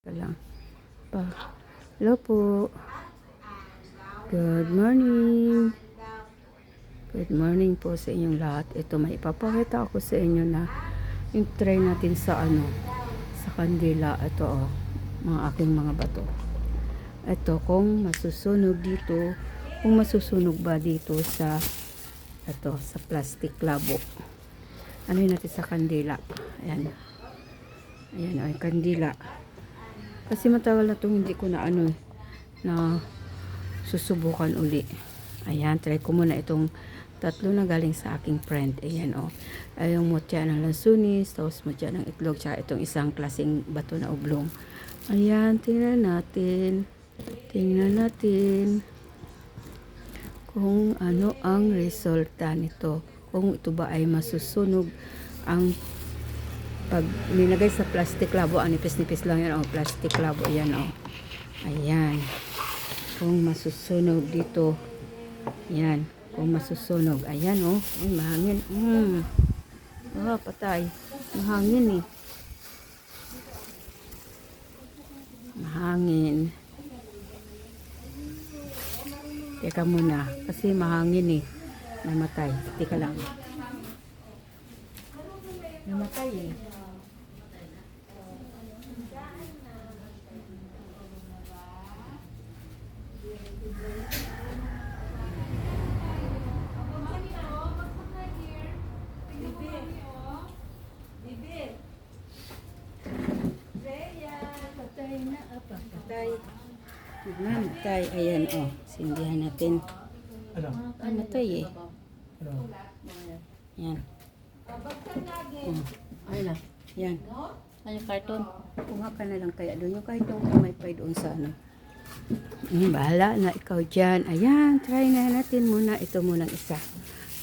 Teka lang. Pa. Hello po. Good morning. Good morning po sa inyong lahat. Ito, may ipapakita ako sa inyo na yung try natin sa sa kandila. Ito mga aking mga bato. Ito, kung masusunog dito, kung masusunog ba dito sa sa plastic labo. Ano yun natin sa kandila. Ayan. Ayan, ay kandila. Kasi matagal na itong hindi ko na na susubukan uli. Ayan, try ko muna itong tatlo na galing sa aking friend. Ayan, ay yung mutya ng lansunis, tapos mutya ng itlog, tsaka itong isang klaseng bato na oblong. Ayan, tingnan natin. Tingnan natin kung ano ang resulta nito. Kung ito ba ay masusunog ang pag nilagay sa plastic labo. Nipis-nipis lang yan. Plastic labo yan. Ayan. Kung masusunog dito. Yan. Kung masusunog. Ayan. Ay, mahangin. Patay. Mahangin Mahangin. Teka muna. Kasi mahangin Namatay. Teka lang. Namatay Patay. Namatay. Ayan, sindihan natin. Namatay Yan. Ay na. Yan. Ano yung carton? Kuha ka na lang kaya doon. Yung kahit yung may pay doon sa bahala na ikaw dyan. Ayan, try na natin muna. Ito munang isa.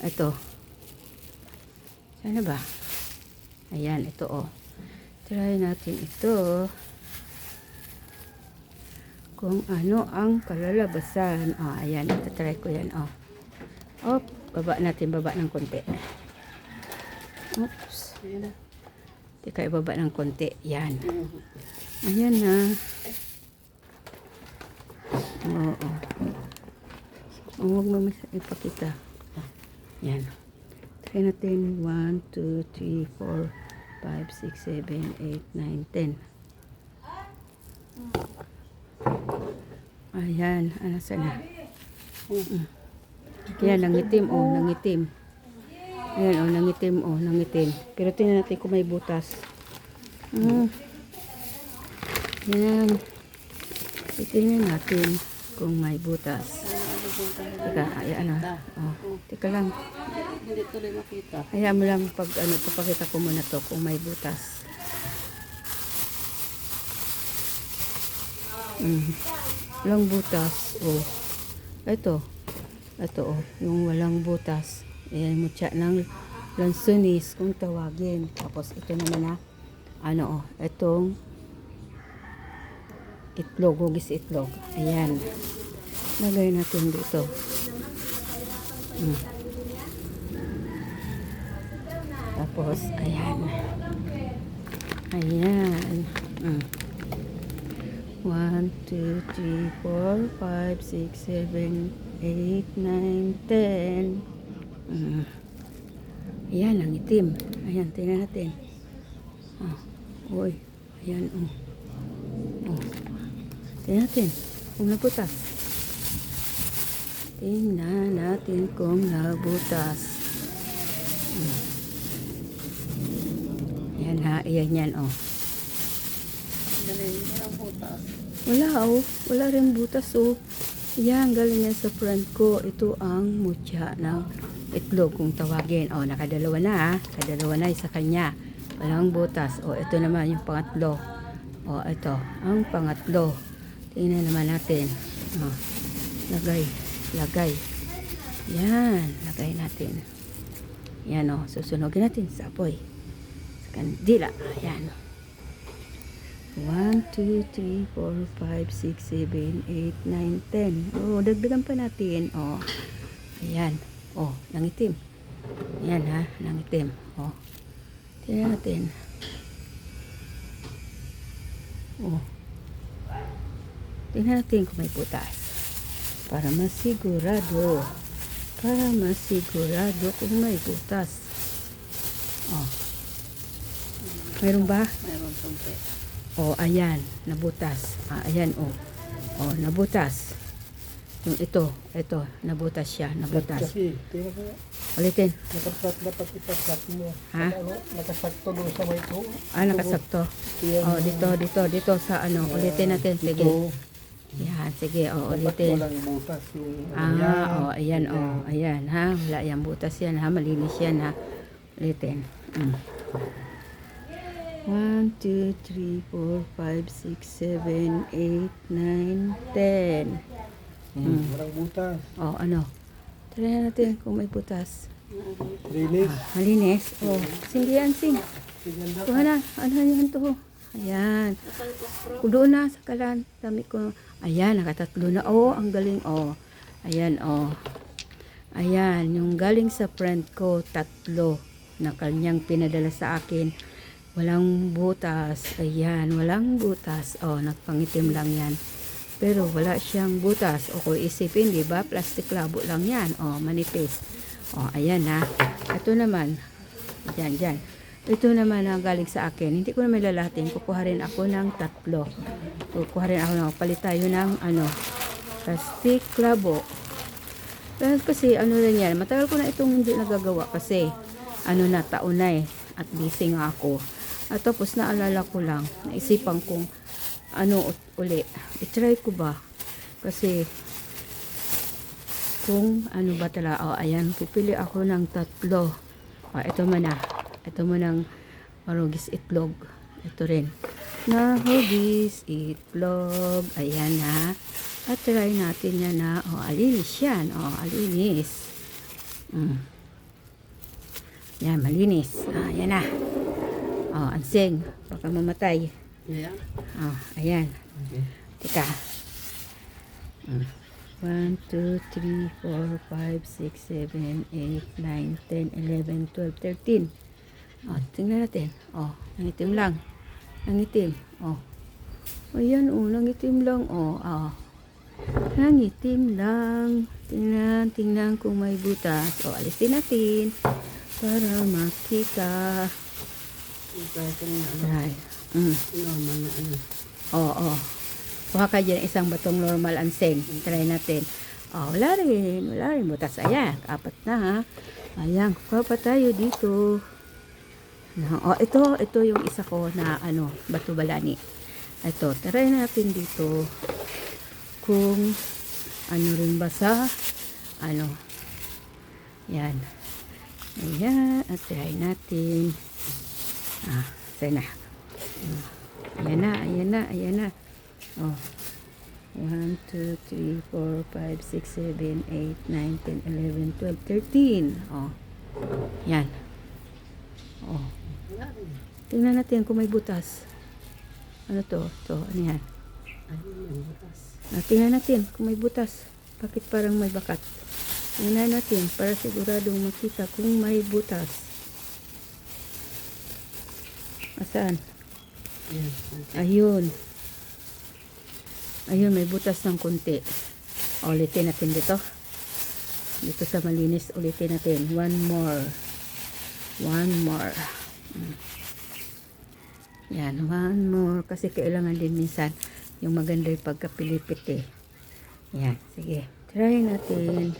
Ito. Sana ba? Ayan, ito Try natin ito. Kung ano ang kalalabasan. Ayan, ito try ko yan. Baba natin, baba ng konti. Oops. Ayan na. Teka, ibaba ng konti. Yan. Ayan na. Huwag mo ipakita. Yan. Try natin. 1, 2, 3, 4, 5, 6, 7, 8, 9, 10. Ayan. Ano sana? Yan, nangitim. Nangitim. Ayan, nangitim. Pero tingnan natin kung may butas. Yan. Tingnan natin kung may butas. Teka, ayan Teka lang. Hindi tuloy makita. Ayan mo lang pag papakita ko muna to kung may butas. Walang butas. Ito, yung walang butas. Ayan, mutya ng lansunis kung tawagin. Tapos ito naman itong itlog, hugis itlog. Ayan. Lagay natin dito. Tapos, ayan. Ayan. 1, 2, 3, 4, 5, 6, 7, 8, 9, 10. Ayan, ang itim. Ayan, tingnan natin. Ayan, tingnan natin kung nabutas. Tingnan natin kung nabutas. Ayan ayan yan, Walang butas. Wala rin butas, Yan, galing yan sa friend ko. Ito ang mutya ng itlog kung tawagin. Nakadalawa na Kadalawa na sa kanya. Walang butas. Ito naman yung pangatlo. Ito. Ang pangatlo. Tingnan naman natin. Lagay. Yan. Lagay natin. Yan susunogin natin sa apoy. Sa kandila. Yan. 1, 2, 3, 4, 5, 6, 7, 8, 9, 10. Dagdagan pa natin. Ayan. Nangitim. Ayan nangitim. Tingnan natin. tingnan natin kung may butas. Para masigurado. Para masigurado kung may butas. Oh. Meron ba? Mayroon konti. Oh, ayan, nabutas. Ayan, oh. Oh, nabutas. Yung ito, nabutas siya, nabutas. Kasi, tingnan ko, Ulitin. nakasat dapat ipasat mo. Ha? Ano, nakasakto doon sa may to. Nakasakto. Yan. Oh, dito sa ano, ulitin natin. Sige. Ito, Yan, sige, oh, dapat ulitin. walang butas yung Ayan, ayan, ha. Wala yan, butas yan, ha. Malinis yan, ha. Ulitin. 1, 2, 3, 4, 5, 6, 7, 8, 9, 10. Walang butas. Oh, ano? Try natin kung may butas. Rilis. Malinis. Oh, sige yan, sing. Kuha na. Ano yan to? Ayan. Doon na sa kalan. Dami ko. Ayan, nakatatlo na. Oh, ang galing. Oh. Ayan, oh. Ayan, yung galing sa friend ko, 3 na kanyang pinadala sa akin. Walang butas. Ayan, walang butas. Oh, nagpangitim lang yan. Pero wala siyang butas. O kung isipin, di ba? Plastic labo lang yan. Oh, manipis. Oh, ayan ha. Ito naman. Diyan. Ito naman ang galing sa akin. Hindi ko naman lalahatin. Kukuha rin ako ng 3. Kukuha rin ako ng palit tayo ng plastic labo. Kasi ano rin yan. Matagal ko na itong hindi nagagawa kasi na taon na eh. At busy nga ako. At tapos naalala ko lang. Naisipan kong uli. I-try ko ba? Kasi kung ano ba talaga. Oh, ayan. Pipili ako ng 3. Oh, ito man na. Ito mo ng marugis itlog. Ito rin. Na hugis itlog. Ayan na. At try natin yan na. Oh, alinis yan. Oh, alinis. Yan, malinis. Yan na. Oh, ansing. Baka mamatay. Yeah. Oh, ayan. Okay. Teka. 1, 2, 3, 4, 5, 6, 7, 8, 9, 10, 11, 12, 13. Oh, tingnan natin. Oh, nangitim lang. Nangitim. Oh. Ayan, oh, nangitim lang. Oh, nangitim lang. Tingnan kung may butas. Oh, alisin natin para makita. Try. Normal na ano. Oo. Kuha ka dyan isang batong normal anseng. Try natin. Oh, wala rin butas. Ayan, 4 na ha. Ayan, kuha pa tayo dito. Oh, ito yung isa ko na bato balani. Ito, try natin dito. Kung rin ba sa yan. Ayan, at try natin. Sana. Ayan na. Oh. 1, 2, 3, 4, 5, 6, 7, 8, 9, 10, 11, 12, 13. Oh. Yan. Oh. Tingnan natin kung may butas. Ano to? Ano yan? Tingnan natin kung may butas. Bakit parang may bakat? Tingnan natin para siguradong makita kung may butas. Asaan? Ayun. Ayun, may butas ng kunti. Ulitin natin dito. Dito sa malinis, ulitin natin. One more. Yan, one more. Kasi kailangan din minsan yung maganda yung pagkapilipit eh. Yan, sige. Try natin.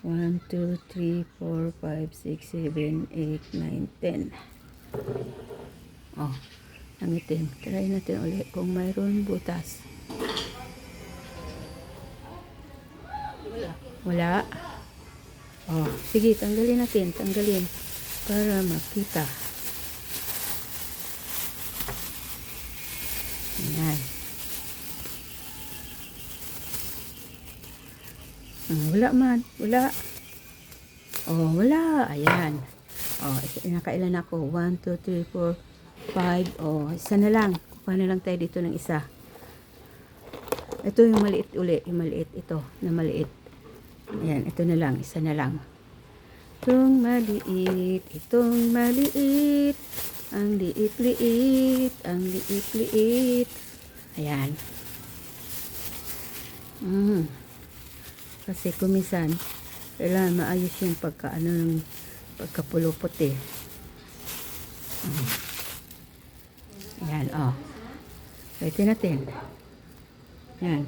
1, 2, 3, 4, 5, 6, 7, 8, 9, 10. Oh, nangitim. Try natin ulit kung mayroon butas. Wala. Oh, sige, tanggalin natin. Tanggalin. Para makita. Ayan. Wala man. Wala. Oh, wala. Ayan. Oh, nakailan ako. 1, 2, 3, 4, 5. Oh, isa na lang. Kuha na lang tayo dito ng isa. Ito yung maliit uli. Yung maliit. Ito na maliit. Ayan. Ito na lang. Isa na lang. Itong maliit. Itong maliit. Ang liit-liit. Ang liit-liit. Ayan. Mm. Kasi kumisan, kailangan maayos yung pagkapulo puti. Yan, oh. Pwede natin. Yan.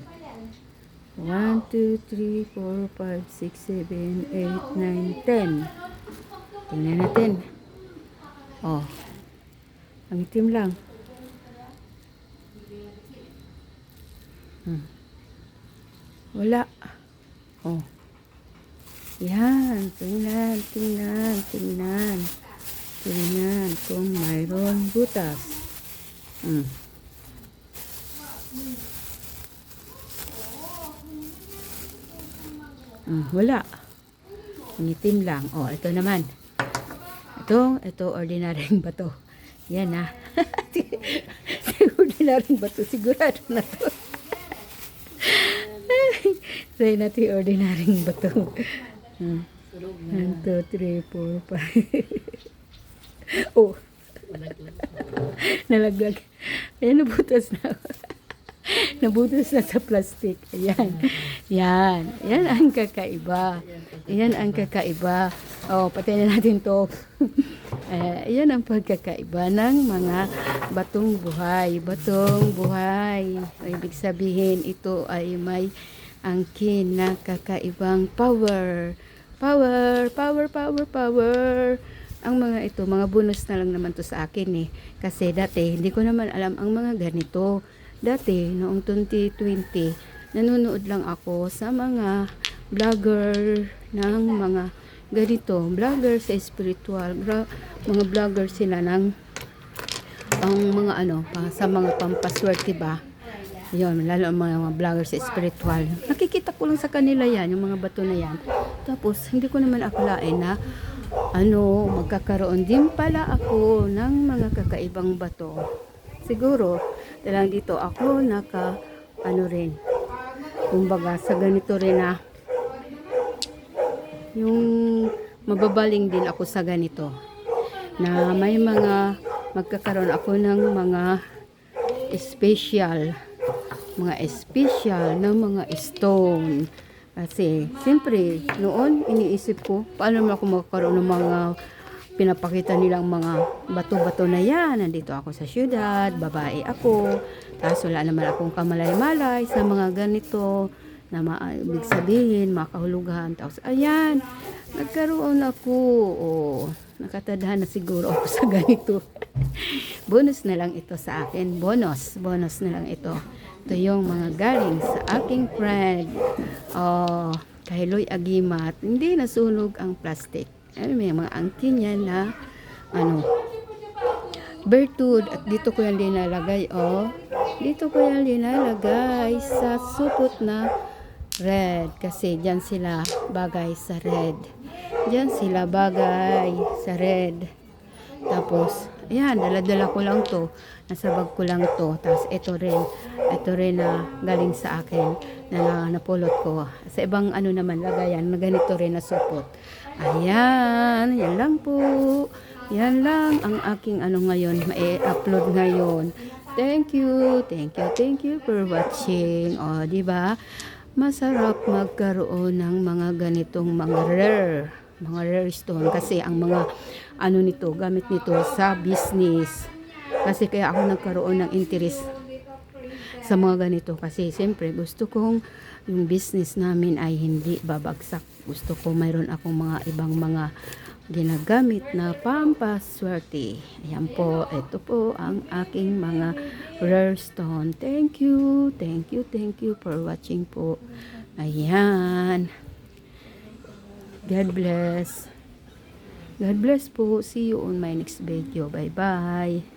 1, 2, 3, 4, 5, 6, 7, 8, 9, 10. Tingnan natin. Oh. Ang itim lang. Wala. Oh. Yan. Tingnan, tingnan, tingnan. Tingnan kung mayroon butas. Wala. Ang itim lang. Oh, ito naman. Ito ordinaryong bato. Yan na. Ordinaryong bato. Sigurado na to. Say natin ordinaryong bato. 1, 2, 3, 4, 5. Oh. Nalaglag. Ayan, nabutas na. Nabutas na sa plastic. Ayan. Yan. Yan ang kakaiba. Yan ang kakaiba. Oh, patayin na natin to. Yan ang pagkakaiba ng mga batong buhay. Batong buhay. Ibig sabihin, ito ay may angkin na kakaibang power. Power, power, power, power. Ang mga ito, mga bonus na lang naman to sa akin eh. Kasi dati, hindi ko naman alam ang mga ganito. Dati, noong 2020, nanonood lang ako sa mga vlogger ng mga ganito. Vlogger sa spiritual. Mga vlogger sila ng ang mga sa mga pampaswerte ba. Yun, lalo ang mga vlogger sa spiritual. Nakikita ko lang sa kanila yan, yung mga bato na yan. Tapos, hindi ko naman akalain na magkakaroon din pala ako ng mga kakaibang bato. Siguro, dahil dito ako rin. Kumbaga, sa ganito rin na yung mababaling din ako sa ganito. Na may magkakaroon ako ng mga special na mga stone. Kasi, siyempre, noon, iniisip ko, paano naman ako magkaroon ng mga pinapakita nilang mga bato-bato na yan. Nandito ako sa syudad, babae ako, tapos wala naman akong kamalay-malay sa mga ganito, na ibig sabihin, makahulugan. Tapos, ayan, nagkaroon ako, nakatadhan na siguro ako sa ganito. Bonus na lang ito sa akin. Bonus na lang ito. Ito yung mga galing sa aking friend. Kay Loy Agimat. Hindi nasunog ang plastic. May mga angkin yan na bertud. At dito ko yan linalagay. Dito ko yan linalagay sa supot na red. Kasi dyan sila bagay sa red. Dyan sila bagay sa red. Tapos, ayan, dala-dala ko lang to. Nasa bag ko lang to. Tapos, ito rin na galing sa akin na napulot ko. Sa ibang naman, lagayan, na ganito rin na supot. Ayan, yan lang po. Yan lang ang aking ngayon, ma-upload ngayon. Thank you for watching. Diba? Masarap magkaroon ng mga ganitong mga rare stone kasi ang mga nito, gamit nito sa business. Kasi kaya ako nagkaroon ng interest sa mga ganito kasi siyempre gusto kong yung business namin ay hindi babagsak. Gusto ko mayroon akong mga ibang mga ginagamit na pampaswerte. Ayan po, ito po ang aking mga rare stone. Thank you for watching po. Ayan. God bless. God bless po. See you on my next video. Bye-bye.